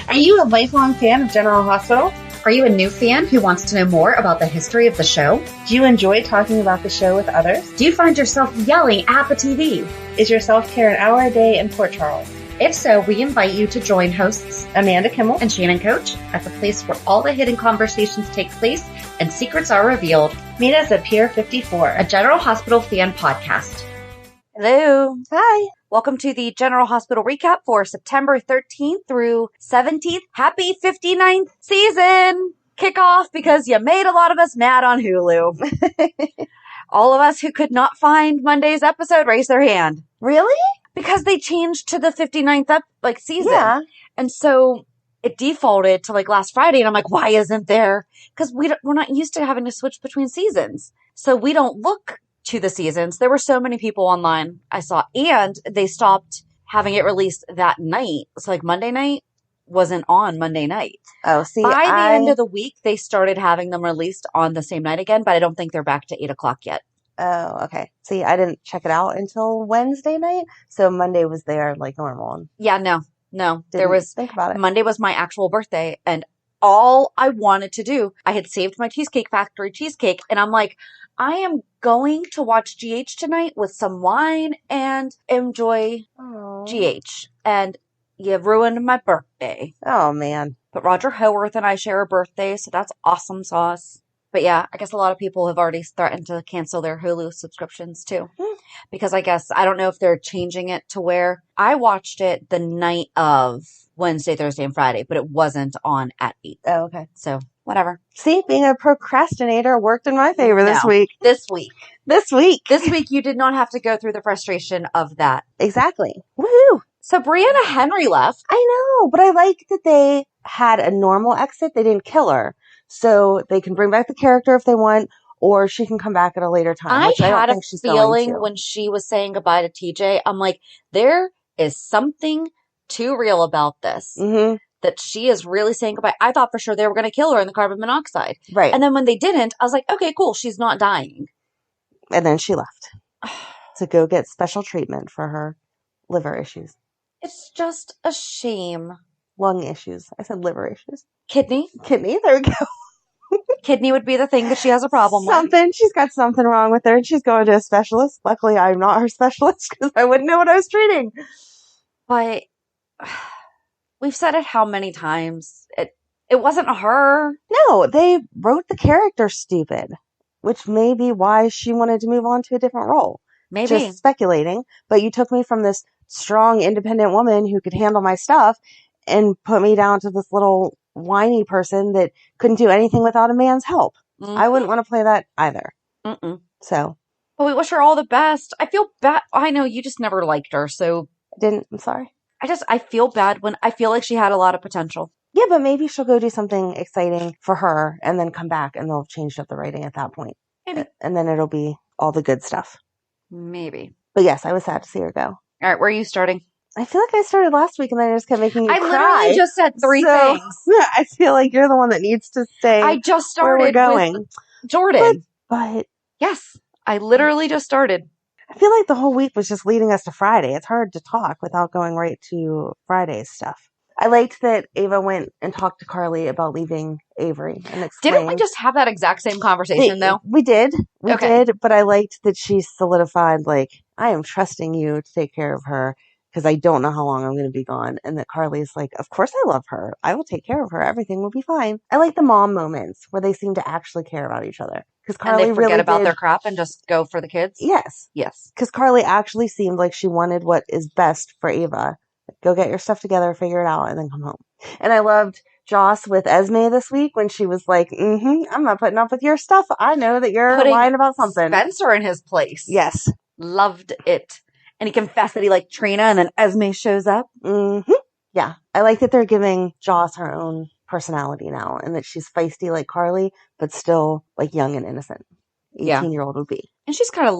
Are you a lifelong fan of General Hospital? Are you a new fan who wants to know more about the history of the show? Do you enjoy talking about the show with others? Do you find yourself yelling at the TV? Is your self-care an hour a day in Port Charles? If so, we invite you to join hosts Amanda Kimmel and Shannon Coach at the place where all the hidden conversations take place and secrets are revealed. Meet us at Pier 54, a General Hospital fan podcast. Hello. Hi. Welcome to the General Hospital recap for September 13th through 17th. Happy 59th season kickoff because you made a lot of us mad on Hulu. All of us who could not find Monday's episode, raise their hand. Really? Because they changed to the 59th season. Yeah. And so it defaulted to last Friday. And I'm like, why isn't there? Because we're not used to having to switch between seasons. So we don't look to the seasons. There were so many people online I saw, and they stopped having it released that night. So Monday night wasn't on Monday night. Oh, see, by the end of the week, they started having them released on the same night again, but I don't think they're back to 8:00 yet. Oh, okay. See, I didn't check it out until Wednesday night, so Monday was there like normal. Yeah, no. Think about it. Monday was my actual birthday, and all I wanted to do, I had saved my Cheesecake Factory cheesecake, and I'm like, I am going to watch GH tonight with some wine and enjoy GH. And you ruined my birthday. Oh, man. But Roger Howarth and I share a birthday, so that's awesome sauce. But yeah, I guess a lot of people have already threatened to cancel their Hulu subscriptions too. Because I don't know if they're changing it to where I watched it the night of Wednesday, Thursday, and Friday, but it wasn't on at 8. Oh, okay. So whatever. See, being a procrastinator worked in my favor this week. This week. This week you did not have to go through the frustration of that. Exactly. Woohoo! So Briana Henry left. I know, but I like that they had a normal exit. They didn't kill her. So they can bring back the character if they want, or she can come back at a later time. I had a she's feeling when she was saying goodbye to TJ, I'm like, there is something too real about this. Mm-hmm. That she is really saying goodbye. I thought for sure they were going to kill her in the carbon monoxide. Right. And then when they didn't, I was like, okay, cool. She's not dying. And then she left to go get special treatment for her liver issues. It's just a shame. Lung issues. I said liver issues. Kidney. There we go. Kidney would be the thing that she has a problem with. She's got something wrong with her and she's going to a specialist. Luckily, I'm not her specialist because I wouldn't know what I was treating. But we've said it how many times. It wasn't her. No, they wrote the character stupid, which may be why she wanted to move on to a different role. Maybe. Just speculating. But you took me from this strong, independent woman who could handle my stuff and put me down to this little whiny person that couldn't do anything without a man's help. Mm-hmm. I wouldn't want to play that either. Mm-mm. So. But we wish her all the best. I feel bad. I know you just never liked her, so. I'm sorry. I feel bad when I feel like she had a lot of potential. Yeah, but maybe she'll go do something exciting for her and then come back and they'll have changed up the writing at that point. Maybe. And then it'll be all the good stuff. Maybe. But yes, I was sad to see her go. All right, where are you starting? I feel like I started last week and then I just kept making you cry. I literally just said three things. I feel like you're the one that needs to stay. I just started where we're going. With Jordan. But yes, I literally just started. I feel like the whole week was just leading us to Friday. It's hard to talk without going right to Friday's stuff. I liked that Ava went and talked to Carly about leaving Avery and explained. Didn't we just have that exact same conversation, though? We did. We did, but I liked that she solidified, I am trusting you to take care of her because I don't know how long I'm going to be gone. And that Carly's like, of course I love her. I will take care of her. Everything will be fine. I like the mom moments where they seem to actually care about each other. Because Carly and they forget really about their crap and just go for the kids? Yes. Yes. Because Carly actually seemed like she wanted what is best for Ava. Go get your stuff together, figure it out, and then come home. And I loved Joss with Esme this week when she was like, I'm not putting up with your stuff. I know that you're lying about something. Spencer in his place. Yes. Loved it. And he confessed that he liked Trina, and then Esme shows up. Mm-hmm. Yeah. I like that they're giving Joss her own personality now, and that she's feisty like Carly, but still young and innocent. 18-year-old would be. And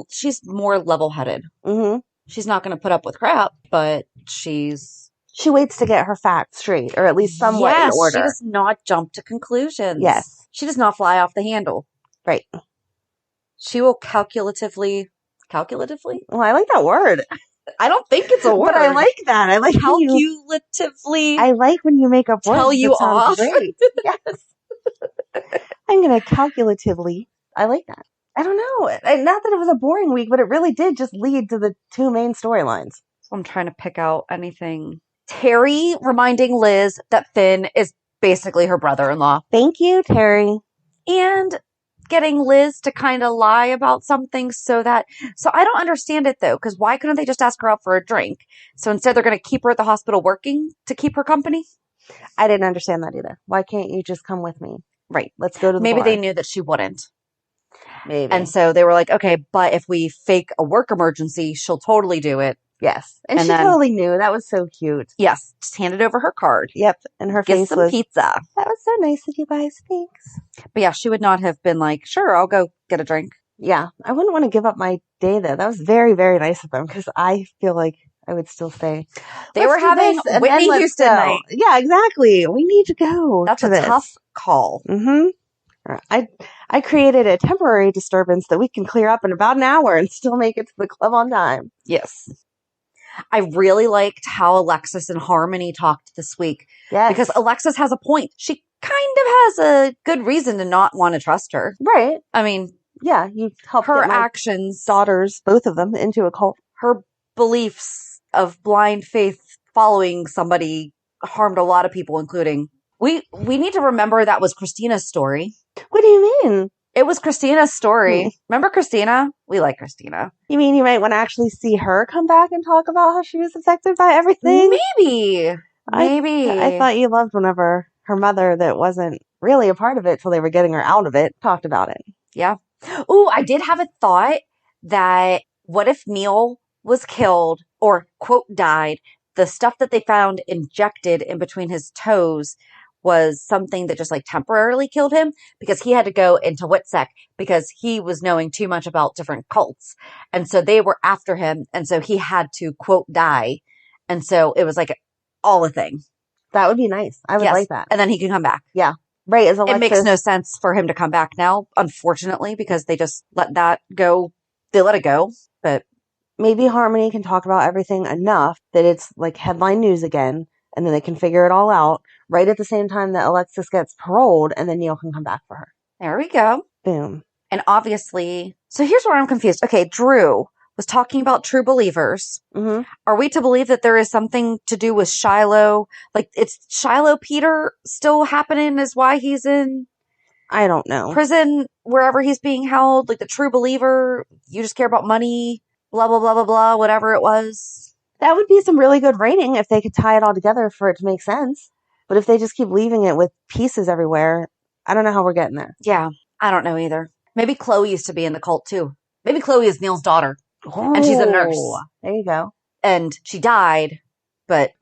she's more level-headed. Mm-hmm. She's not going to put up with crap, but she waits to get her facts straight, or at least somewhat in order. She does not jump to conclusions. Yes. She does not fly off the handle. Right. She will calculatively? Well, I like that word. I don't think it's a word. But I like that. I like calculatively. I like when you make up words. Tell you that sound off. Great. Yes. I'm going to calculatively. I like that. I don't know. Not that it was a boring week, but it really did just lead to the two main storylines. So I'm trying to pick out anything. Terry reminding Liz that Finn is basically her brother-in-law. Thank you, Terry. And getting Liz to kind of lie about something so I don't understand it though, because why couldn't they just ask her out for a drink? So instead they're going to keep her at the hospital working to keep her company? I didn't understand that either. Why can't you just come with me? Right. Let's go to the Maybe bar. they knew that she wouldn't. Maybe. And so they were like, okay, but if we fake a work emergency, she'll totally do it. Yes. And she totally knew. That was so cute. Yes. Just handed over her card. Yep. And her Get face some was, pizza. That was so nice of you guys. Thanks. But yeah, she would not have been like, sure, I'll go get a drink. Yeah. I wouldn't want to give up my day though. That was very, very nice of them because I feel like I would still stay. They were having Whitney Houston night. Yeah, exactly. We need to go. That's a tough call. Mm-hmm. I created a temporary disturbance that we can clear up in about an hour and still make it to the club on time. Yes. I really liked how Alexis and Harmony talked this week. Yes. Because Alexis has a point. She kind of has a good reason to not want to trust her. Right. I mean, yeah, you helped her get my actions, daughters, both of them, into a cult. Her beliefs of blind faith following somebody harmed a lot of people, including we need to remember that was Christina's story. What do you mean? It was Christina's story. Remember Christina? We like Christina. You mean you might want to actually see her come back and talk about how she was affected by everything? Maybe. I thought you loved whenever her mother, that wasn't really a part of it till they were getting her out of it, talked about it. Yeah. Ooh, I did have a thought that what if Neil was killed or, quote, died? The stuff that they found injected in between his toes was something that just like temporarily killed him because he had to go into WITSEC because he was knowing too much about different cults. And so they were after him. And so he had to, quote, die. And so it was like all a thing. That would be nice. I would like that. And then he can come back. Yeah. Right. As Alexis, it makes no sense for him to come back now, unfortunately, because they just let that go. They let it go. But maybe Harmony can talk about everything enough that it's like headline news again. And then they can figure it all out right at the same time that Alexis gets paroled, and then Neil can come back for her. There we go. Boom. And obviously, so here's where I'm confused. Okay, Drew was talking about true believers. Mm-hmm. Are we to believe that there is something to do with Shiloh? Like, it's Shiloh Peter still happening is why he's in I don't know. prison, wherever he's being held? Like the true believer, you just care about money, blah, blah, blah, blah, blah, whatever it was. That would be some really good writing if they could tie it all together for it to make sense. But if they just keep leaving it with pieces everywhere, I don't know how we're getting there. Yeah, I don't know either. Maybe Chloe used to be in the cult too. Maybe Chloe is Neil's daughter. Oh, and she's a nurse. There you go. And she died, but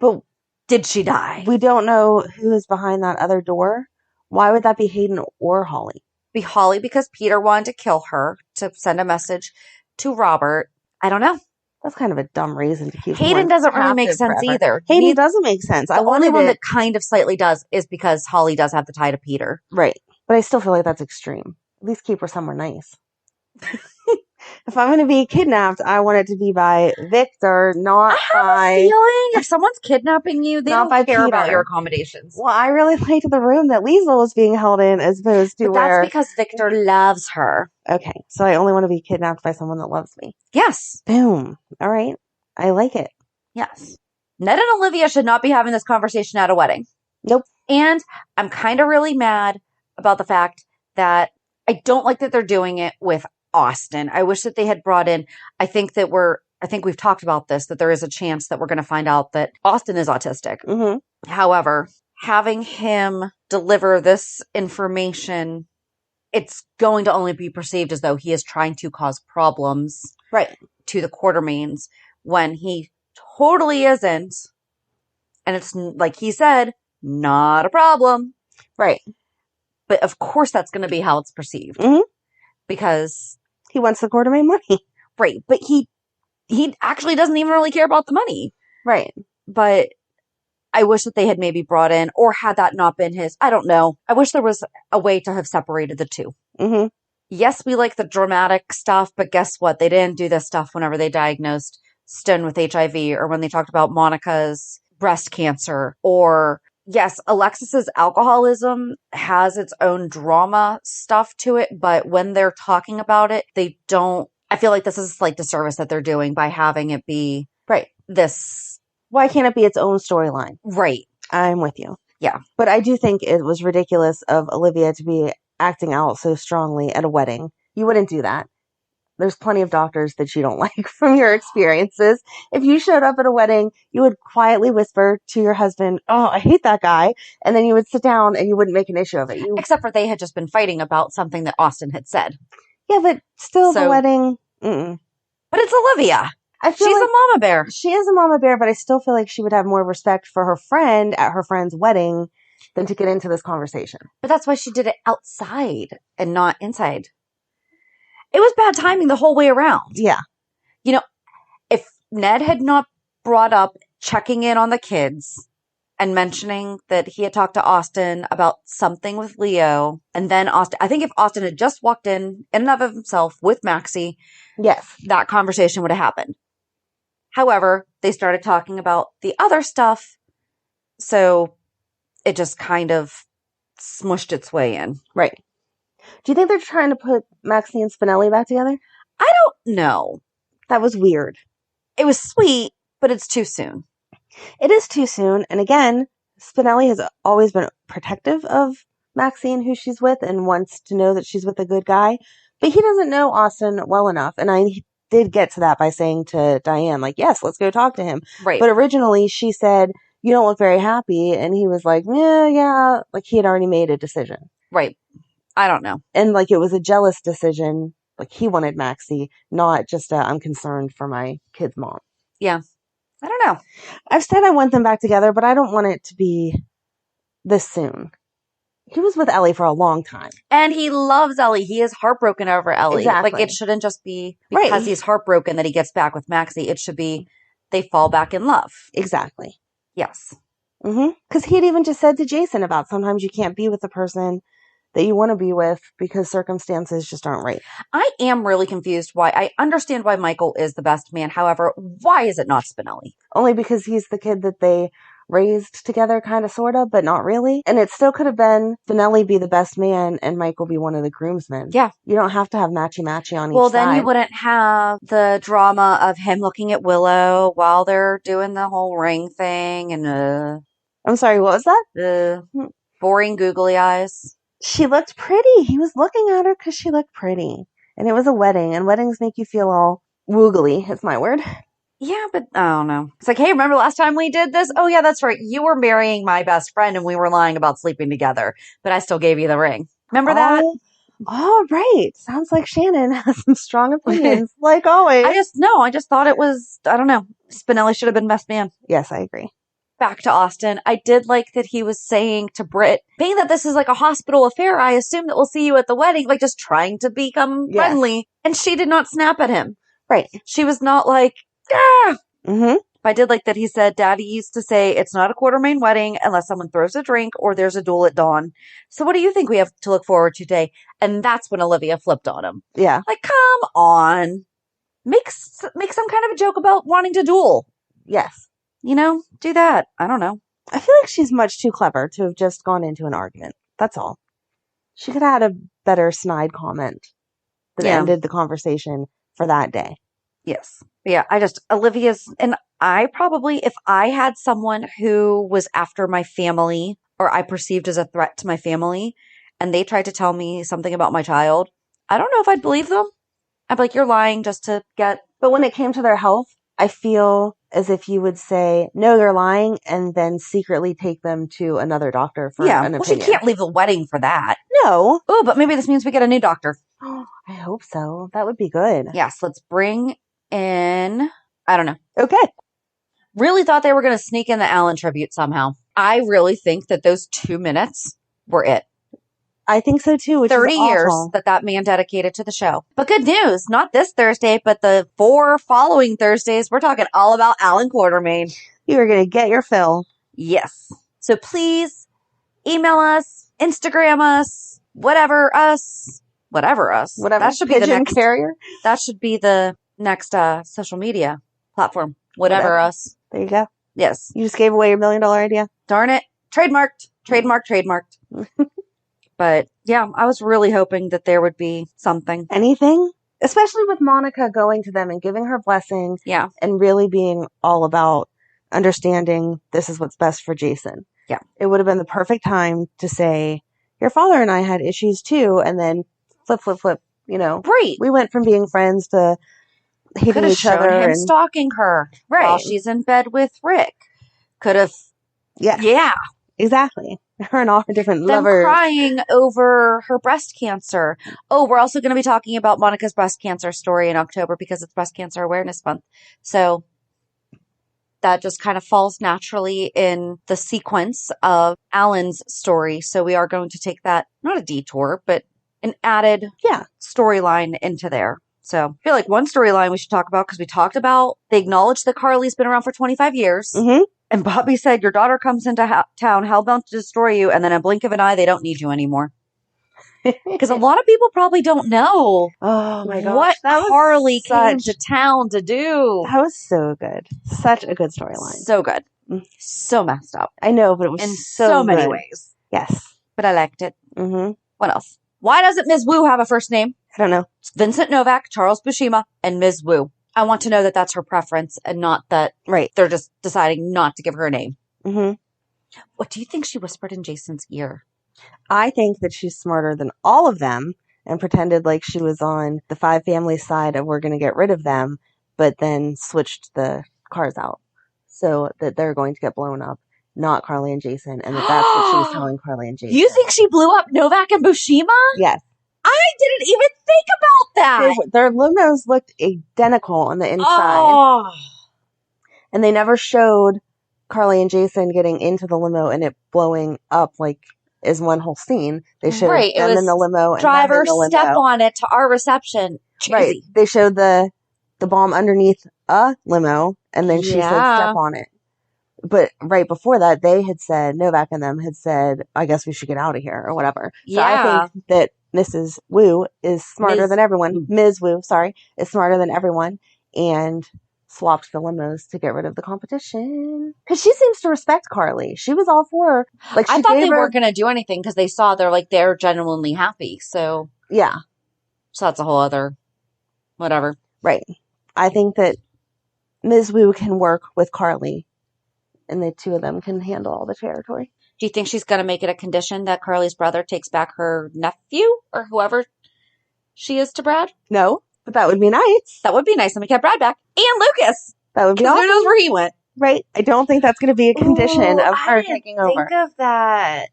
did she die? We don't know who is behind that other door. Why would that be Hayden or Holly? Be Holly because Peter wanted to kill her to send a message to Robert. I don't know. That's kind of a dumb reason to keep Hayden doesn't really make sense either. Hayden doesn't make sense. The only one that kind of slightly does is because Holly does have the tie to Peter. Right. But I still feel like that's extreme. At least keep her somewhere nice. If I'm going to be kidnapped, I want it to be by Victor, not by... I have a feeling if someone's kidnapping you, they don't care Peter. about your accommodations. Well, I really liked the room that Liesl was being held in as opposed to that's because Victor loves her. Okay, so I only want to be kidnapped by someone that loves me. Yes. Boom. All right. I like it. Yes. Ned and Olivia should not be having this conversation at a wedding. Nope. And I'm kind of really mad about the fact that I don't like that they're doing it with Austin. I wish that they had brought in, I think we've talked about this, that there is a chance that we're going to find out that Austin is autistic. Mm-hmm. However, having him deliver this information, it's going to only be perceived as though he is trying to cause problems to the Quartermaines when he totally isn't. And it's like he said, not a problem. Right. But of course that's going to be how it's perceived. Mm-hmm. Because he wants the Quartermaine money. Right. But he actually doesn't even really care about the money. Right. But I wish that they had maybe brought in, or had that not been his, I don't know. I wish there was a way to have separated the two. Mm-hmm. Yes, we like the dramatic stuff, but guess what? They didn't do this stuff whenever they diagnosed Stone with HIV, or when they talked about Monica's breast cancer, or yes, Alexis's alcoholism has its own drama stuff to it, but when they're talking about it, they don't. I feel like this is like the service that they're doing by having it be Right. this. Why can't it be its own storyline? Right. I'm with you. Yeah. But I do think it was ridiculous of Olivia to be acting out so strongly at a wedding. You wouldn't do that. There's plenty of doctors that you don't like from your experiences. If you showed up at a wedding, you would quietly whisper to your husband, "Oh, I hate that guy." And then you would sit down and you wouldn't make an issue of it. Except for they had just been fighting about something that Austin had said. Yeah, but still the So- wedding. But it's Olivia. I feel She's like a mama bear. she is a mama bear, but I still feel like she would have more respect for her friend at her friend's wedding than to get into this conversation. But that's why she did it outside and not inside. It was bad timing the whole way around. Yeah. You know, if Ned had not brought up checking in on the kids and mentioning that he had talked to Austin about something with Leo, and then Austin, I think if Austin had just walked in and of himself with Maxie, Yes. that conversation would have happened. However, they started talking about the other stuff, so it just kind of smushed its way in. Right. Do you think they're trying to put Maxie and Spinelli back together? I don't know. That was weird. It was sweet, but it's too soon. It is too soon. And again, Spinelli has always been protective of Maxie and who she's with and wants to know that she's with a good guy. But he doesn't know Austin well enough. And I did get to that by saying to Diane, like, yes, let's go talk to him. Right. But originally she said, "You don't look very happy." And he was like, yeah. Like he had already made a decision. Right. I don't know. And like it was a jealous decision. Like he wanted Maxie, not just I'm concerned for my kid's mom. Yeah. I don't know. I've said I want them back together, but I don't want it to be this soon. He was with Ellie for a long time. And he loves Ellie. He is heartbroken over Ellie. Exactly. Like, it shouldn't just be because Right. he's heartbroken that he gets back with Maxie. It should be they fall back in love. Exactly. Yes. Because he had even just said to Jason about sometimes you can't be with the person that you want to be with because circumstances just aren't right. I am really confused why. I understand why Michael is the best man. However, why is it not Spinelli? Only because he's the kid that they raised together, kind of, sort of, but not really. And it still could have been Spinelli be the best man and Michael be one of the groomsmen. Yeah. You don't have to have matchy-matchy on each Well, side. then you wouldn't have the drama of him looking at Willow while they're doing the whole ring thing and I'm sorry, what was that? boring googly eyes. She looked pretty. He was looking at her because she looked pretty. And it was a wedding, and weddings make you feel all woogly, is my word. Yeah, but I don't know. It's like, hey, remember last time we did this? Oh, yeah, that's right. You were marrying my best friend and we were lying about sleeping together, but I still gave you the ring. Remember that? Oh, right. Sounds like Shannon has some strong opinions, like always. I just thought it was, I don't know. Spinelli should have been best man. Yes, I agree. Back to Austin. I did like that he was saying to Britt, being that this is like a hospital affair, I assume that we'll see you at the wedding, like just trying to become friendly. And she did not snap at him. Right. She was not like, ah! Mm-hmm. I did like that he said, Daddy used to say, it's not a Quartermain wedding unless someone throws a drink or there's a duel at dawn. So what do you think we have to look forward to today? And that's when Olivia flipped on him. Yeah. Like, come on. Make some kind of a joke about wanting to duel. Yes. You know, do that. I don't know. I feel like she's much too clever to have just gone into an argument. That's all. She could have had a better snide comment that ended the conversation for that day. Yes. Yeah, Olivia's, and I probably, if I had someone who was after my family or I perceived as a threat to my family and they tried to tell me something about my child, I don't know if I'd believe them. I'd be like, you're lying just to get. But when it came to their health, I feel as if you would say, no, they're lying, and then secretly take them to another doctor for an opinion. Well, she can't leave the wedding for that. No. Oh, but maybe this means we get a new doctor. I hope so. That would be good. Yes, let's bring in, I don't know. Okay. Really thought they were going to sneak in the Allen tribute somehow. I really think that those 2 minutes were it. I think so too, which 30 is years awful. that man dedicated to the show. But good news, not this Thursday, but the 4 following Thursdays, we're talking all about Alan Quartermain. You are going to get your fill. Yes. So please email us, Instagram us, whatever us. Whatever That should be the next carrier. That should be the next social media. platform. Whatever us. There you go. Yes. You just gave away your $1 million idea. Darn it. Trademarked. But yeah, I was really hoping that there would be something. Anything? Especially with Monica going to them and giving her blessing. Yeah. And really being all about understanding this is what's best for Jason. Yeah. It would have been the perfect time to say, your father and I had issues too. And then flip, you know. Right. We went from being friends to hating Could have each shown other. him And, stalking her while she's in bed with Rick. Could have. Yeah. Yeah. Exactly. Her and all her different Them lovers. crying over her breast cancer. Oh, we're also going to be talking about Monica's breast cancer story in October because it's Breast Cancer Awareness Month. So that just kind of falls naturally in the sequence of Alan's story. So we are going to take that, not a detour, but an added storyline into there. So I feel like one storyline we should talk about, because we talked about, they acknowledged that Carly's been around for 25 years. Mm-hmm. And Bobby said, your daughter comes into town hellbound to destroy you, and then in a blink of an eye, they don't need you anymore. Because a lot of people probably don't know what Carly came to town to do. That was so good. Such a good storyline. So good. So messed up. I know, but it was in so many good. ways. Yes. But I liked it. Mm-hmm. What else? Why doesn't Ms. Wu have a first name? I don't know. It's Vincent Novak, Charles Buscema, and Ms. Wu. I want to know that that's her preference and not that they're just deciding not to give her a name. Mm-hmm. What do you think she whispered in Jason's ear? I think that she's smarter than all of them and pretended like she was on the Five Family side of we're going to get rid of them, but then switched the cars out so that they're going to get blown up, not Carly and Jason, and that's what she was telling Carly and Jason. You think she blew up Novak and Buscema? Yes. I didn't even think about that. Their limos looked identical on the inside. Oh. And they never showed Carly and Jason getting into the limo and it blowing up like as one whole scene. They showed them in the limo and driver them in the limo. step on it to our reception. Cheesy. Right. They showed the bomb underneath a limo and then she said step on it. But right before that, they had said, Novak and them had said, I guess we should get out of here or whatever. So I think that Mrs. Wu is smarter than everyone. Ms. Wu, is smarter than everyone and swapped the limos to get rid of the competition. Because she seems to respect Carly. She was all for her. Like, I thought they weren't going to do anything because they saw they're genuinely happy. So yeah. So that's a whole other whatever. Right. I think that Ms. Wu can work with Carly and the two of them can handle all the territory. Do you think she's going to make it a condition that Carly's brother takes back her nephew or whoever she is to Brad? No, but that would be nice. That would be nice. And we get Brad back. And Lucas. That would be awesome. Who knows where he went? Right. I don't think that's going to be a condition of her taking over. Think of that.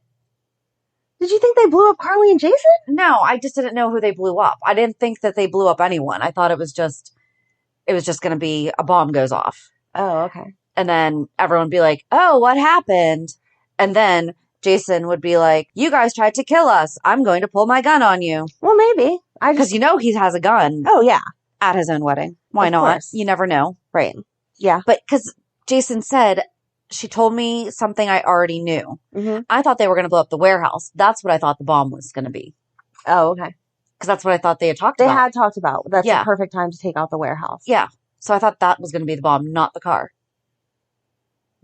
Did you think they blew up Carly and Jason? No, I just didn't know who they blew up. I didn't think that they blew up anyone. I thought it was just going to be a bomb goes off. Oh, okay. And then everyone would be like, oh, what happened? And then Jason would be like, you guys tried to kill us. I'm going to pull my gun on you. Well, maybe. Because he has a gun. Oh, yeah. At his own wedding. Why not? Course. You never know. Right. Yeah. But because Jason said, she told me something I already knew. Mm-hmm. I thought they were going to blow up the warehouse. That's what I thought the bomb was going to be. Oh, okay. Because that's what I thought they had talked about. They had talked about. That's the perfect time to take out the warehouse. Yeah. So I thought that was going to be the bomb, not the car.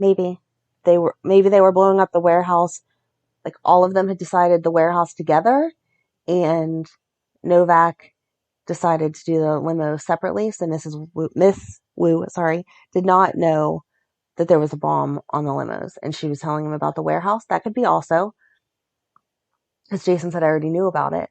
Maybe they were blowing up the warehouse. Like all of them had decided the warehouse together, and Novak decided to do the limo separately. So Miss Wu, did not know that there was a bomb on the limos, and she was telling him about the warehouse. That could be also because Jason said I already knew about it.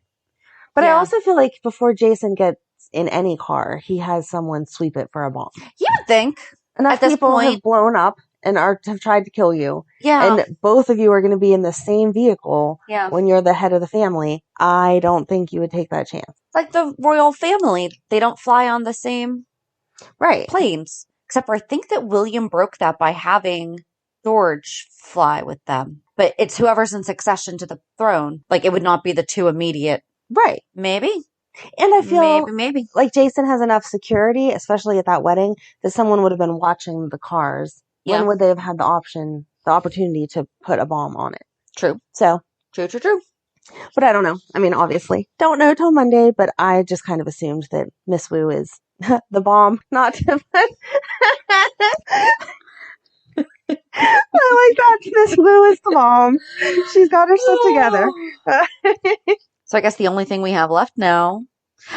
But I also feel like before Jason gets in any car, he has someone sweep it for a bomb. You would think. Enough people have blown up and have tried to kill you. Yeah. And both of you are going to be in the same vehicle when you're the head of the family. I don't think you would take that chance. It's like the royal family. They don't fly on the same planes. Except for I think that William broke that by having George fly with them. But it's whoever's in succession to the throne. Like it would not be the two immediate. Right. Maybe. And I feel maybe like Jason has enough security, especially at that wedding, that someone would have been watching the cars. Yeah. When would they have had the opportunity to put a bomb on it? True. So. True. But I don't know. I mean, obviously. Don't know till Monday, but I just kind of assumed that Miss Wu is The bomb. Not to I like that Miss Lou is the mom. She's got her stuff together. So I guess the only thing we have left now.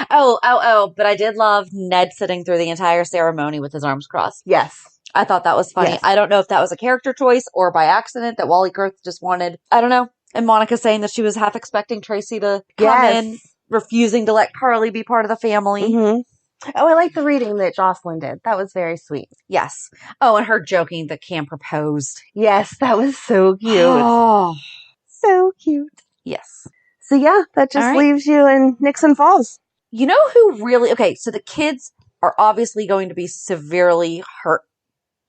But I did love Ned sitting through the entire ceremony with his arms crossed. Yes. I thought that was funny. Yes. I don't know if that was a character choice or by accident that Wally Kurth just wanted. I don't know. And Monica saying that she was half expecting Tracy to come in, refusing to let Carly be part of the family. Mm-hmm. Oh, I like the reading that Jocelyn did. That was very sweet. Yes. Oh, and her joking that Cam proposed. Yes, that was so cute. Oh, so cute. Yes. So yeah, that just leaves you in Nixon Falls. You know who really... Okay, so the kids are obviously going to be severely hurt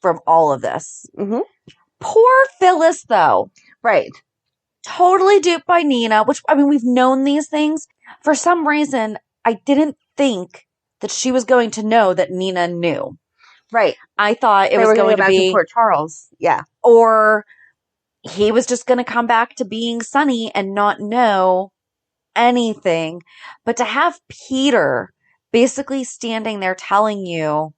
from all of this. Mm-hmm. Poor Phyllis, though. Right. Totally duped by Nina, which, I mean, we've known these things. For some reason, I didn't think that she was going to know that Nina knew. Right. I thought it was going to be... Port Charles. Yeah. Or he was just going to come back to being Sunny and not know anything. But to have Peter basically standing there telling you,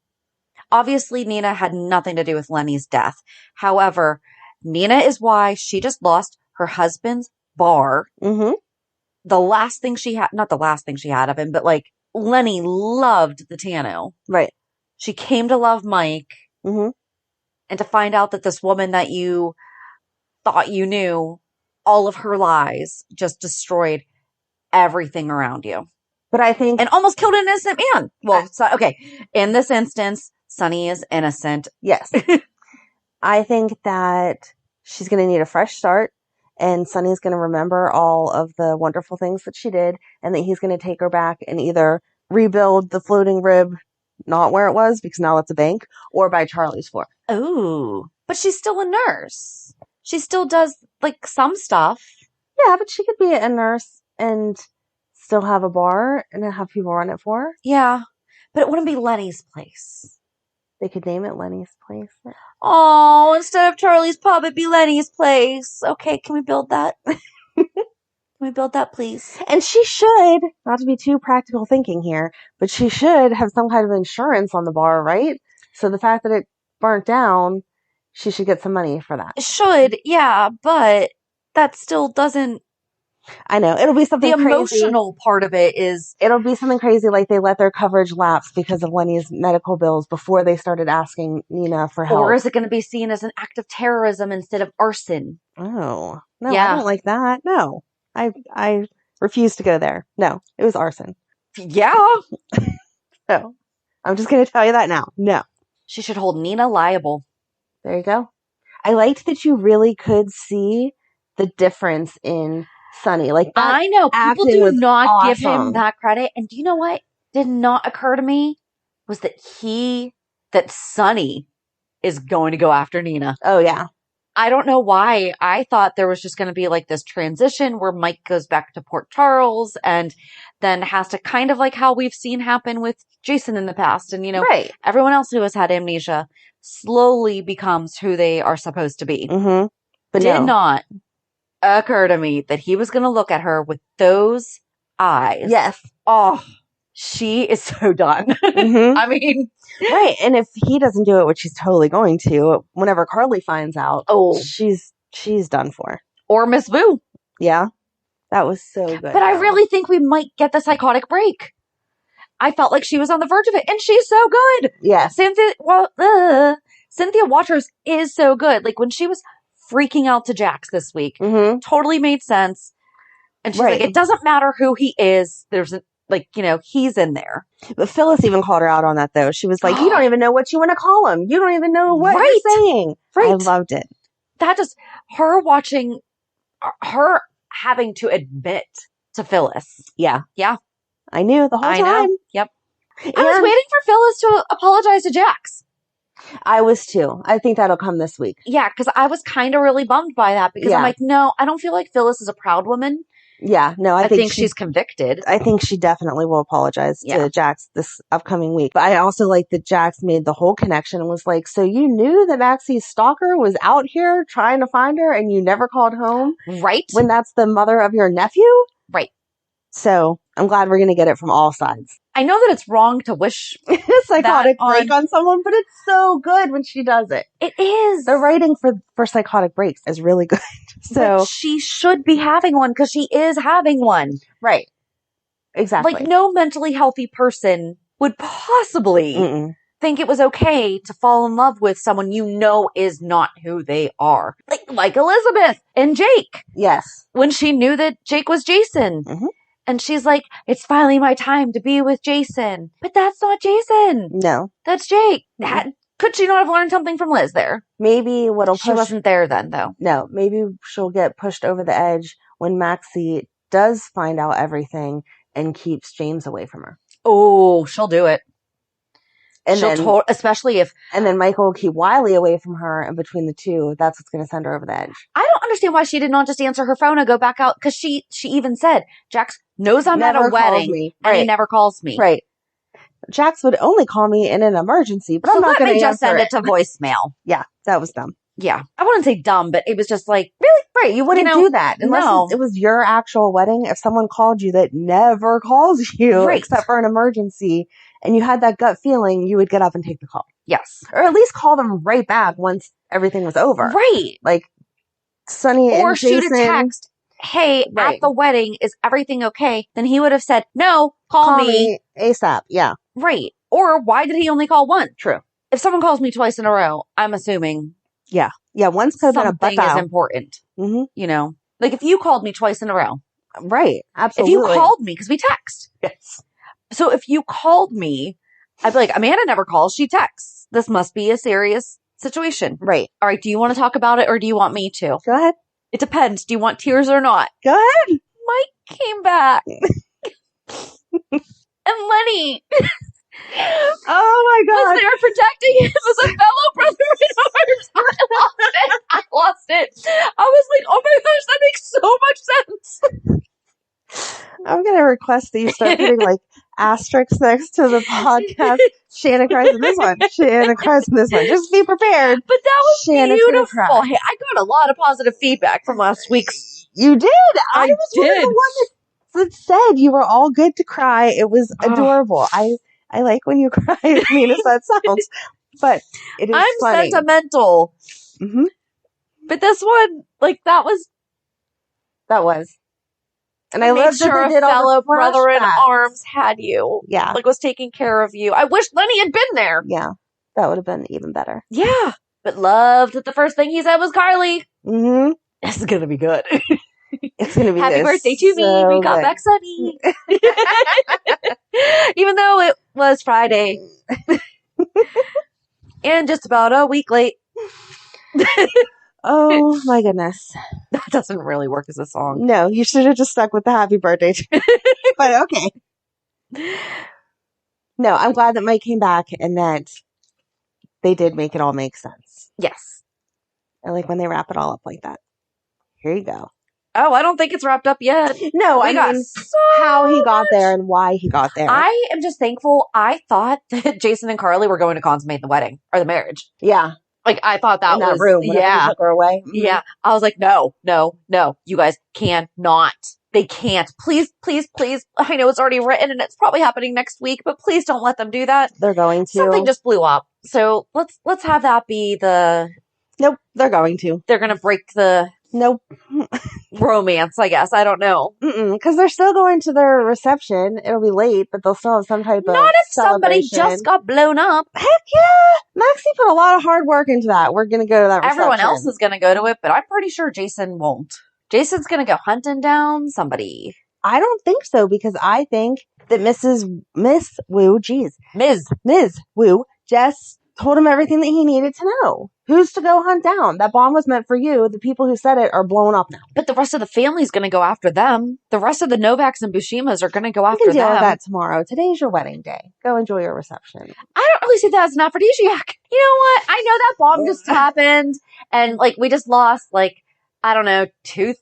obviously Nina had nothing to do with Lenny's death. However, Nina is why she just lost her husband's bar. Mm-hmm. The last thing she had, not the last thing she had of him, but like Lenny loved the Tano. Right. She came to love Mike. Mm-hmm. And to find out that this woman that you thought you knew, all of her lies just destroyed everything around you. But I think... And almost killed an innocent man. Well, okay. In this instance, Sunny is innocent. Yes. I think that she's going to need a fresh start. And Sunny's going to remember all of the wonderful things that she did. And that he's going to take her back and either rebuild the floating rib, not where it was, because now it's a bank, or by Charlie's floor. Oh. But she's still a nurse. She still does, like, some stuff. Yeah, but she could be a nurse and still have a bar and have people run it for her. Yeah. But it wouldn't be Lenny's place. They could name it Lenny's Place. Oh, instead of Charlie's Pub, it'd be Lenny's Place. Okay, can we build that? Can we build that, please? And she should, not to be too practical thinking here, but she should have some kind of insurance on the bar, right? So the fact that it burnt down, she should get some money for that. Should, yeah, but that still doesn't... I know. It'll be something crazy. The emotional part of it is... It'll be something crazy like they let their coverage lapse because of Lenny's medical bills before they started asking Nina for help. Or is it going to be seen as an act of terrorism instead of arson? Oh. No, yeah. I don't like that. No. I refuse to go there. No, it was arson. Yeah. So, I'm just going to tell you that now. No. She should hold Nina liable. There you go. I liked that you really could see the difference in Sunny. Like, I know. People do not awesome. Give him that credit. And do you know what did not occur to me? Was that Sunny is going to go after Nina. Oh, yeah. I don't know why. I thought there was just going to be like this transition where Mike goes back to Port Charles and then has to kind of like how we've seen happen with Jason in the past. And, you know, right. Everyone else who has had amnesia slowly becomes who they are supposed to be. Mm-hmm. But did not occur to me that he was going to look at her with those eyes. Yes. Oh, she is so done. Mm-hmm. I mean, right. And if he doesn't do it, which he's totally going to, whenever Carly finds out, she's done for. Or Miss Vu. Yeah. That was so good. But I really think we might get the psychotic break. I felt like she was on the verge of it, and she's so good. Yeah. Cynthia Waters is so good. Like when she was freaking out to Jax this week, totally made sense. And she's like, it doesn't matter who he is. There's like, you know, he's in there. But Phyllis even called her out on that, though. She was like, you don't even know what you want to call him. You don't even know what you're saying. Right. I loved it. That just, her having to admit to Phyllis. Yeah. Yeah. I knew the whole time. Know. Yep. I was waiting for Phyllis to apologize to Jax. I was too. I think that'll come this week. Yeah, because I was kind of really bummed by that because I'm like, no, I don't feel like Phyllis is a proud woman. Yeah, no, I think she's convicted. I think she definitely will apologize to Jax this upcoming week. But I also like that Jax made the whole connection and was like, so you knew that Maxie's stalker was out here trying to find her and you never called home? Right. When that's the mother of your nephew? Right. So I'm glad we're going to get it from all sides. I know that it's wrong to wish a psychotic that break on someone, but it's so good when she does it. It is. The writing for psychotic breaks is really good. So But she should be having one because she is having one. right. Exactly. Like, no mentally healthy person would possibly think it was okay to fall in love with someone you know is not who they are. Like Elizabeth and Jake. Yes. When she knew that Jake was Jason. Mm-hmm. And she's like, it's finally my time to be with Jason. But that's not Jason. No. That's Jake. Mm-hmm. Could she not have learned something from Liz there? Maybe what'll She wasn't there then, though. No, maybe she'll get pushed over the edge when Maxie does find out everything and keeps James away from her. Oh, she'll do it. And then, especially if... And then Michael will keep Wiley away from her, and between the two, that's what's going to send her over the edge. I don't understand why she did not just answer her phone and go back out, because she even said, Jax knows I'm at a wedding, and he never calls me. Right. Jax would only call me in an emergency, but so I'm not going to just send it to voicemail. Yeah, that was dumb. Yeah. I wouldn't say dumb, but it was just like, really? Right. You wouldn't do that unless it was your actual wedding. If someone called you that never calls you except for an emergency and you had that gut feeling, you would get up and take the call. Yes. Or at least call them right back once everything was over. Right. Like Sonny and Jason. Or shoot a text. Hey, at the wedding, is everything okay? Then he would have said, no, call me ASAP. Yeah. Right. Or why did he only call once? True. If someone calls me twice in a row, I'm assuming. Yeah. Yeah. Once could have been a butt something is important. Mm-hmm. You know, like if you called me twice in a row. Right. Absolutely. If you called me, because we text. Yes. So if you called me, I'd be like, Amanda never calls, she texts. This must be a serious situation. Right. All right. Do you want to talk about it or do you want me to? Go ahead. It depends. Do you want tears or not? Go ahead. Mike came back. And Lenny. Oh my God. Was there protecting him as a fellow brother in arms. I lost it. I was like, oh my gosh, that makes so much sense. I'm going to request that you start putting like asterisks next to the podcast. Shannon cries in this one. Shannon cries in this one. Just be prepared. But that was Shannon's beautiful. Hey, I got a lot of positive feedback from last week's. You did? I was one of the one that said you were all good to cry. It was adorable. I like when you cry, as mean as that sounds. But it is funny. Sentimental. Mm-hmm. But this one, like, that was. And I love sure that they did a fellow all the brother in arms had you. Yeah. Like, was taking care of you. I wish Lenny had been there. Yeah. That would have been even better. Yeah. But loved that the first thing he said was Carly. Mm-hmm. This is going to be good. It's going to be Happy birthday to me. We got back sunny. Even though it was Friday. And just about a week late. Oh my goodness. That doesn't really work as a song. No, you should have just stuck with the happy birthday. But okay. No, I'm glad that Mike came back and that they did make it all make sense. Yes. I like when they wrap it all up like that. Here you go. Oh, I don't think it's wrapped up yet. No, I mean how he got there and why he got there. I am just thankful. I thought that Jason and Carly were going to consummate the wedding or the marriage. Yeah. Like, I thought that was... that room. Yeah. Took her away. Mm-hmm. Yeah. I was like, no. You guys cannot. They can't. Please. I know it's already written and it's probably happening next week, but please don't let them do that. They're going to. Something just blew up. So let's have that be the... Nope. They're going to. They're going to break the... Nope. romance, I guess. I don't know. Because they're still going to their reception. It'll be late, but they'll still have some type of Not if somebody just got blown up. Heck yeah. Maxie put a lot of hard work into that. We're going to go to that reception. Everyone else is going to go to it, but I'm pretty sure Jason won't. Jason's going to go hunting down somebody. I don't think so, because I think that Ms. Wu just told him everything that he needed to know. Who's to go hunt down? That bomb was meant for you. The people who said it are blown up now. But the rest of the family's going to go after them. The rest of the Novaks and Bushimas are going to go after them. You can deal with that tomorrow. Today's your wedding day. Go enjoy your reception. I don't really see that as an aphrodisiac. You know what? I know that bomb just happened, and like we just lost 2/5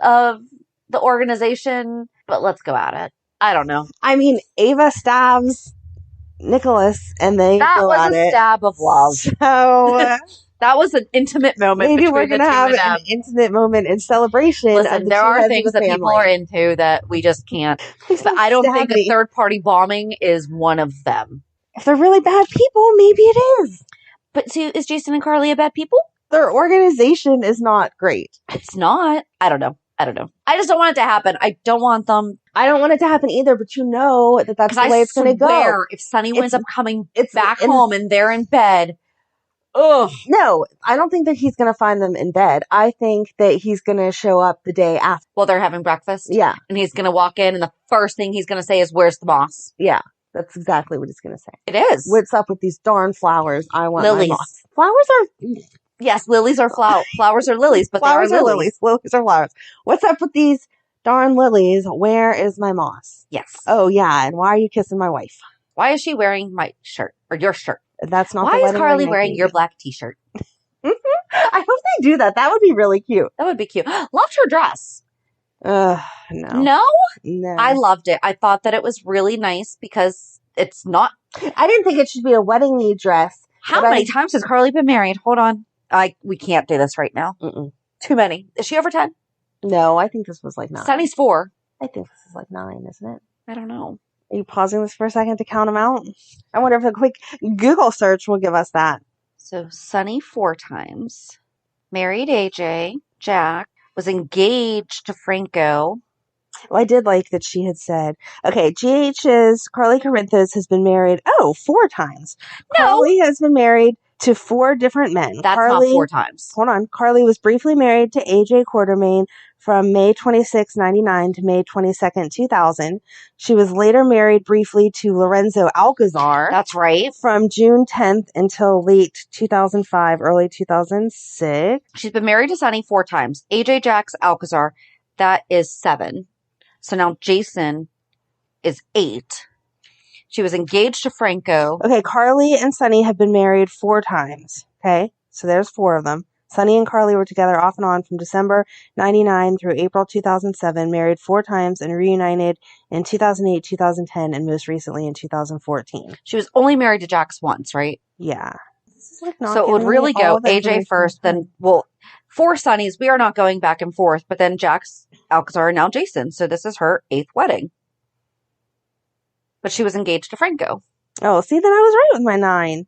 of the organization. But let's go at it. I don't know. I mean, Ava stabs Nicholas, and they that go was at a it. stab of love. So That was an intimate moment. Maybe we're between going to the two have of them. an intimate moment in celebration. Listen, of the there two are heads things of the that people are into that we just can't. Please But don't I don't stab think me. a third-party bombing is one of them. If they're really bad people, maybe it is. But so is Jason and Carly a bad people? Their organization is not great. It's not. I don't know. I just don't want it to happen. I don't want them. I don't want it to happen either, but you know that's the way it's going to go. I swear, if Sonny winds up coming back home and they're in bed, ugh. No, I don't think that he's going to find them in bed. I think that he's going to show up the day after. While they're having breakfast? Yeah. And he's going to walk in and the first thing he's going to say is, "Where's the moss?" Yeah. That's exactly what he's going to say. It is. What's up with these darn flowers? I want lilies. My moss. Flowers are... Yes, lilies are flowers are lilies, but flowers they are lilies. Lilies are flowers. What's up with these darn lilies? Where is my moss? Yes. Oh, yeah. And why are you kissing my wife? Why is she wearing my shirt or your shirt? That's not Why the is Carly wearing your black t-shirt? I hope they do that. That would be really cute. That would be cute. Loved her dress. No. No? No. I loved it. I thought that it was really nice because it's not. I didn't think it should be a wedding dress. How many times has Carly been married? Hold on. We can't do this right now. Mm-mm. Too many. Is she over 10? No, I think this was like 9. Sonny's 4. I think this is like 9, isn't it? I don't know. Are you pausing this for a second to count them out? I wonder if a quick Google search will give us that. So Sonny 4 times. Married AJ. Jack. Was engaged to Franco. Well, I did like that she had said, okay, GH's Carly Corinthos has been married, 4 times. No. Carly has been married to 4 different men. That's Carly, not 4 times. Hold on. Carly was briefly married to AJ Quartermain from May 26, 1999 to May 22nd, 2000. She was later married briefly to Lorenzo Alcazar. That's right. From June 10th until late 2005, early 2006. She's been married to Sonny 4 times. AJ, Jax, Alcazar. That is 7. So now Jason is 8. She was engaged to Franco. Okay, Carly and Sonny have been married 4 times. Okay, so there's 4 of them. Sonny and Carly were together off and on from December 99 through April 2007, married 4 times and reunited in 2008, 2010, and most recently in 2014. She was only married to Jax once, right? Yeah. This is like so it would really go AJ first, then, 4 Sonnies. We are not going back and forth, but then Jax, Alcazar, and now Jason. So this is her 8th wedding. But she was engaged to Franco. Oh, see, then I was right with my 9.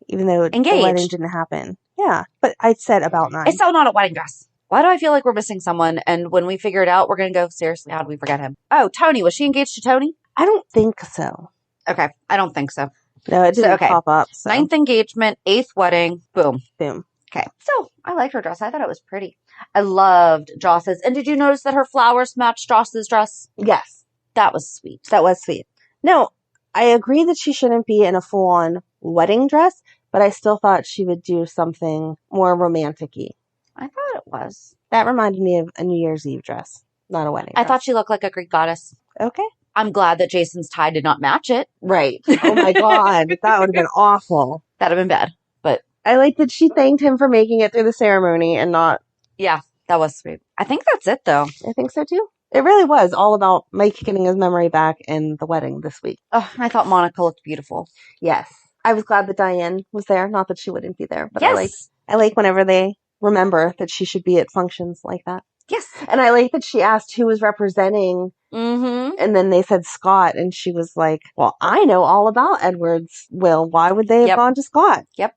Even though engaged. The wedding didn't happen. Yeah, but I said about 9. It's still not a wedding dress. Why do I feel like we're missing someone? And when we figure it out, we're going to go, seriously, how did we forget him? Oh, Tony. Was she engaged to Tony? I don't think so. Okay. I don't think so. No, it didn't pop up. So. 9th engagement, 8th wedding. Boom. Boom. Okay. So I liked her dress. I thought it was pretty. I loved Joss's. And did you notice that her flowers matched Joss's dress? Yes. That was sweet. That was sweet. No, I agree that she shouldn't be in a full-on wedding dress, but I still thought she would do something more romantic-y. I thought it was. That reminded me of a New Year's Eve dress, not a wedding dress. I thought she looked like a Greek goddess. Okay. I'm glad that Jason's tie did not match it. Right. Oh my God. That would have been awful. That'd have been bad. But I like that she thanked him for making it through the ceremony and not... Yeah, that was sweet. I think that's it, though. I think so, too. It really was all about Mike getting his memory back in the wedding this week. Oh, I thought Monica looked beautiful. Yes. I was glad that Diane was there. Not that she wouldn't be there, but yes. I like whenever they remember that she should be at functions like that. Yes. And I like that she asked who was representing. Mm-hmm. And then they said Scott, and she was like, well, I know all about Edward's will. Why would they have gone to Scott? Yep.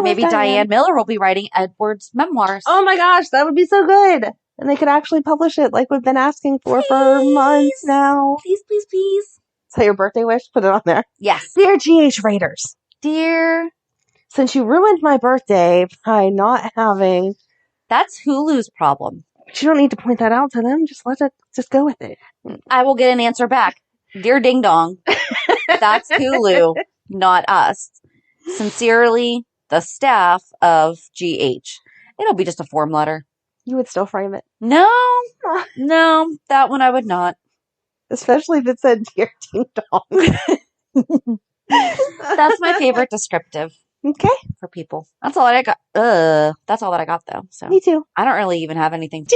Maybe Diane Miller will be writing Edward's memoirs. Oh my gosh, that would be so good. And they could actually publish it like we've been asking for months now. Please. So your birthday wish, put it on there. Yes. Dear GH Raiders. Dear. Since you ruined my birthday by not having... That's Hulu's problem. But you don't need to point that out to them. Just go with it. I will get an answer back. Dear Ding Dong. That's Hulu, not us. Sincerely, the staff of GH. It'll be just a form letter. You would still frame it. No, that one I would not. Especially if it said Dear Ding Dong. That's my favorite descriptive. Okay. For people. That's all I got. That's all that I got, though. So me too. I don't really even have anything.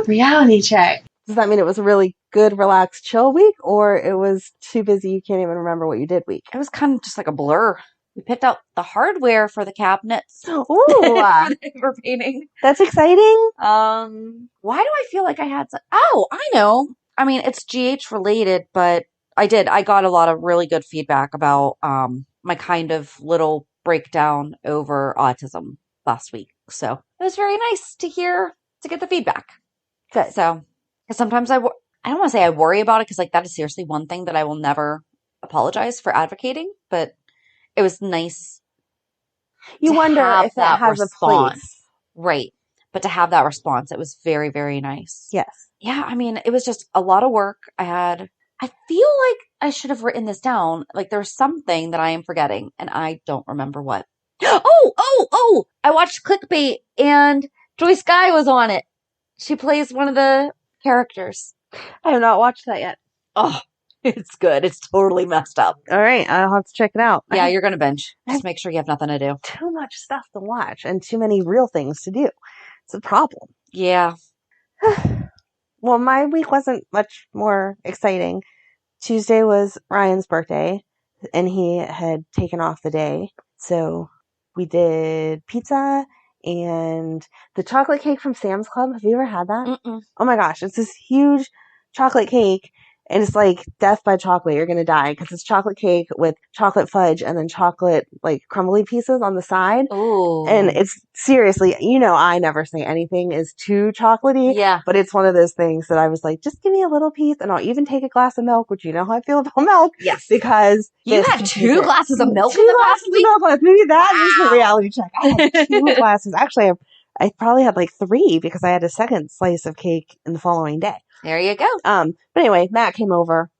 Reality check. Does that mean it was a really good, relaxed, chill week, or it was too busy you can't even remember what you did week? It was kind of just like a blur. We picked out the hardware for the cabinets Ooh, for painting. that's exciting. Why do I feel like I had some? Oh, I know. I mean, it's GH related, but I got a lot of really good feedback about my kind of little breakdown over autism last week. So it was very nice to get the feedback. Good. So, because sometimes I don't want to say I worry about it, because like that is seriously one thing that I will never apologize for advocating, but it was nice. You to wonder have if it that has response. a place. Right. But to have that response, it was very, very nice. Yes. Yeah, I mean, it was just a lot of work. I feel like I should have written this down. Like there's something that I am forgetting and I don't remember what. Oh, I watched Clickbait and Joyce Guy was on it. She plays one of the characters. I have not watched that yet. Oh, it's good. It's totally messed up. All right, I'll have to check it out. Yeah, you're going to binge. Just make sure you have nothing to do. Too much stuff to watch and too many real things to do. It's a problem. Yeah. Well, my week wasn't much more exciting. Tuesday was Ryan's birthday, and he had taken off the day. So we did pizza and the chocolate cake from Sam's Club. Have you ever had that? Mm-mm. Oh my gosh, it's this huge chocolate cake. And it's like death by chocolate. You're going to die because it's chocolate cake with chocolate fudge and then chocolate like crumbly pieces on the side. Oh. And it's seriously, I never say anything is too chocolatey. Yeah. But it's one of those things that I was like, just give me a little piece and I'll even take a glass of milk, which you know how I feel about milk. Yes. Because you had 2 glasses of milk in the past week? Maybe that is the reality check. I had 2 glasses. Actually, I probably had like 3 because I had a second slice of cake in the following day. There you go. But anyway, Matt came over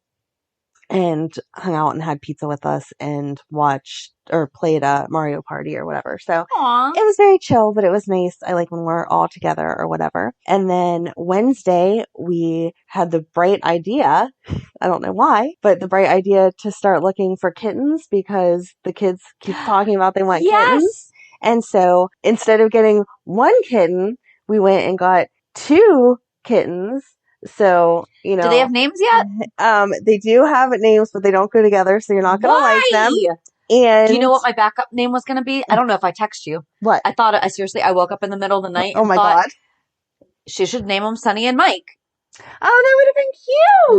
and hung out and had pizza with us and watched or played a Mario Party or whatever. So Aww. It was very chill, but it was nice. I like when we're all together or whatever. And then Wednesday, we had the bright idea, I don't know why, but the bright idea to start looking for kittens because the kids keep talking about they want kittens. And so instead of getting 1 kitten, we went and got 2 kittens. So, Do they have names yet? They do have names, but they don't go together, so you're not going to like them. And do you know what my backup name was going to be? I don't know if I text you. What? I thought I woke up in the middle of the night and thought, God. She should name them Sunny and Mike. Oh, that would have been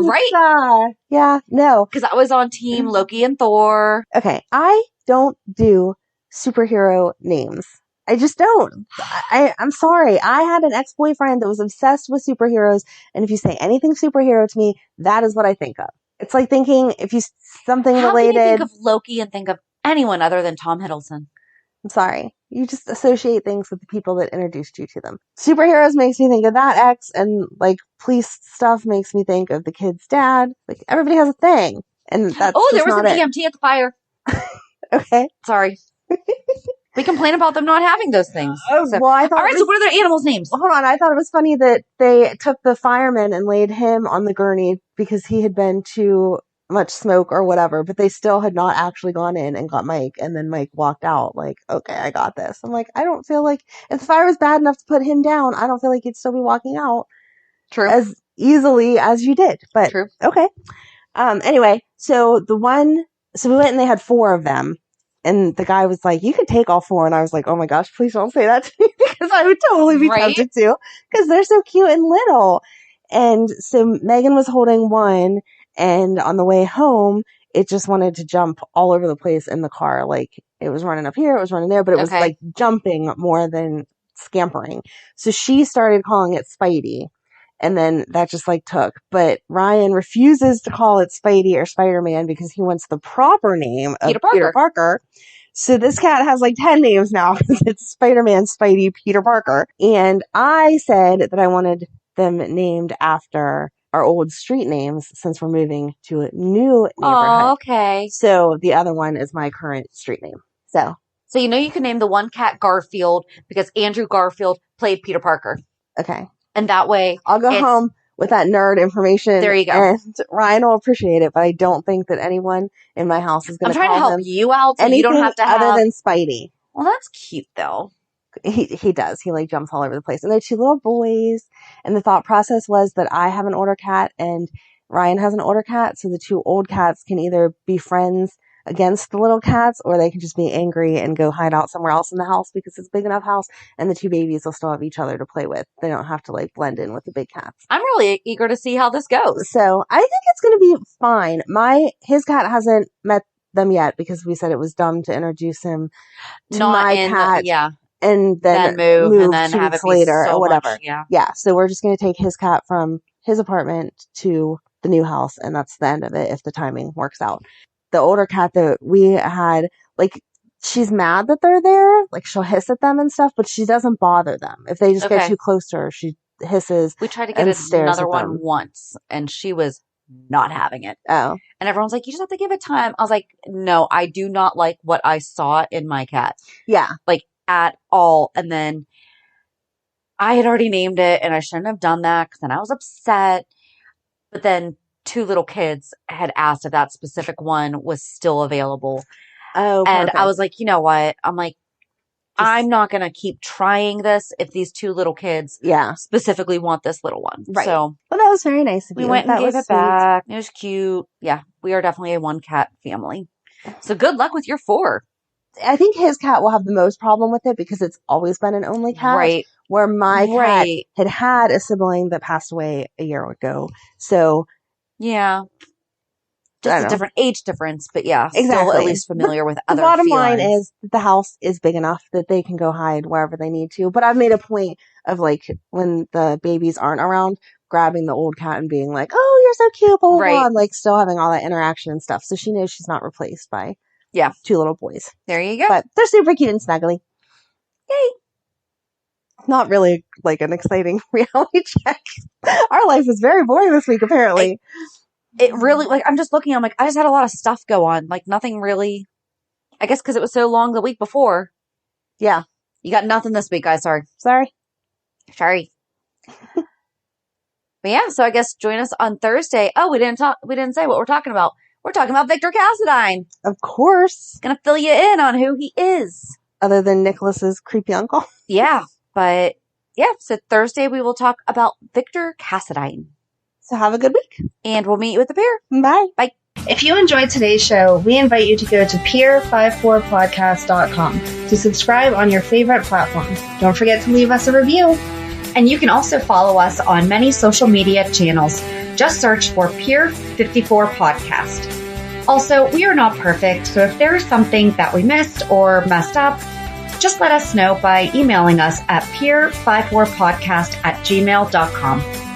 cute. Right? Yeah, no. Because I was on team Loki and Thor. Okay, I don't do superhero names. I just don't. I'm sorry. I had an ex-boyfriend that was obsessed with superheroes, and if you say anything superhero to me, that is what I think of. It's like thinking if you something How related. How can you think of Loki and think of anyone other than Tom Hiddleston? I'm sorry. You just associate things with the people that introduced you to them. Superheroes makes me think of that ex, and like police stuff makes me think of the kid's dad. Like everybody has a thing, and that's there was an EMT at the fire. Okay, sorry. We complain about them not having those things. Well, I thought. All right, so what are their animals' names? Hold on, I thought it was funny that they took the fireman and laid him on the gurney because he had been too much smoke or whatever, but they still had not actually gone in and got Mike, and then Mike walked out like, okay, I got this. I'm like, I don't feel like if the fire was bad enough to put him down, I don't feel like he'd still be walking out as easily as you did. But True. Okay. Anyway, so we went and they had 4 of them. And the guy was like, you could take all 4. And I was like, oh my gosh, please don't say that to me because I would totally be tempted to because they're so cute and little. And so Megan was holding 1 and on the way home, it just wanted to jump all over the place in the car. Like it was running up here, it was running there, but it was like jumping more than scampering. So she started calling it Spidey. And then that just like took. But Ryan refuses to call it Spidey or Spider-Man because he wants the proper name of Peter Parker. So this cat has like 10 names now because it's Spider-Man, Spidey, Peter Parker. And I said that I wanted them named after our old street names since we're moving to a new neighborhood. Oh, okay. So the other one is my current street name. So you can name the one cat Garfield because Andrew Garfield played Peter Parker. Okay. And that way, I'll go home with that nerd information. There you go. And Ryan will appreciate it, but I don't think that anyone in my house is going to call him. I'm trying to help you out so anything you don't have to other than Spidey. Well, that's cute though. He does. He like jumps all over the place. And they're 2 little boys. And the thought process was that I have an older cat and Ryan has an older cat. So the 2 old cats can either be friends against the little cats, or they can just be angry and go hide out somewhere else in the house because it's a big enough house, and the two babies will still have each other to play with. They don't have to like blend in with the big cats. I'm really eager to see how this goes. So I think it's going to be fine. His cat hasn't met them yet because we said it was dumb to introduce him to my cat. And then move and then 2 have weeks it be later so or whatever. much, Yeah. So we're just going to take his cat from his apartment to the new house, and that's the end of it if the timing works out. The older cat that we had, like, she's mad that they're there. Like, she'll hiss at them and stuff, but she doesn't bother them. If they just get too close to her, she hisses. We tried to get another one once, and she was not having it. Oh. And everyone's like, you just have to give it time. I was like, no, I do not like what I saw in my cat. Yeah. Like, at all. And then I had already named it, and I shouldn't have done that because then I was upset. But then 2 little kids had asked if that specific one was still available. Oh, and perfect. I was like, you know what? I'm like, I'm not going to keep trying this if these 2 little kids specifically want this little one. Right. So, well, that was very nice of you. We went and gave it back. It was cute. Yeah, we are definitely a 1-cat family. So good luck with your 4. I think his cat will have the most problem with it because it's always been an only cat. Right. Where my cat had a sibling that passed away a year ago. So. Yeah. Just a different age difference, but exactly. Still at least familiar with other The bottom felines. line is that the house is big enough that they can go hide wherever they need to. But I've made a point of, like, when the babies aren't around, grabbing the old cat and being like, oh, you're so cute, blah, blah, blah, and, like, still having all that interaction and stuff. So she knows she's not replaced by 2 little boys. There you go. But they're super cute and snuggly. Yay. Not really, like, an exciting reality check. Our life was very boring this week, apparently. It really, like, I'm just looking, I'm like, I just had a lot of stuff go on. Like, nothing really, I guess because it was so long the week before. Yeah. You got nothing this week, guys. Sorry. But yeah, so I guess join us on Thursday. Oh, we didn't say what we're talking about. We're talking about Victor Cassadine. Of course. Gonna fill you in on who he is. Other than Nicholas's creepy uncle. Yeah, but yeah, so Thursday we will talk about Victor Cassadine. So have a good week. And we'll meet you at the pier. Bye. Bye. If you enjoyed today's show, we invite you to go to pier54podcast.com to subscribe on your favorite platform. Don't forget to leave us a review. And you can also follow us on many social media channels. Just search for Pier 54 Podcast. Also, we are not perfect, so if there is something that we missed or messed up, just let us know by emailing us at pier54podcast@gmail.com.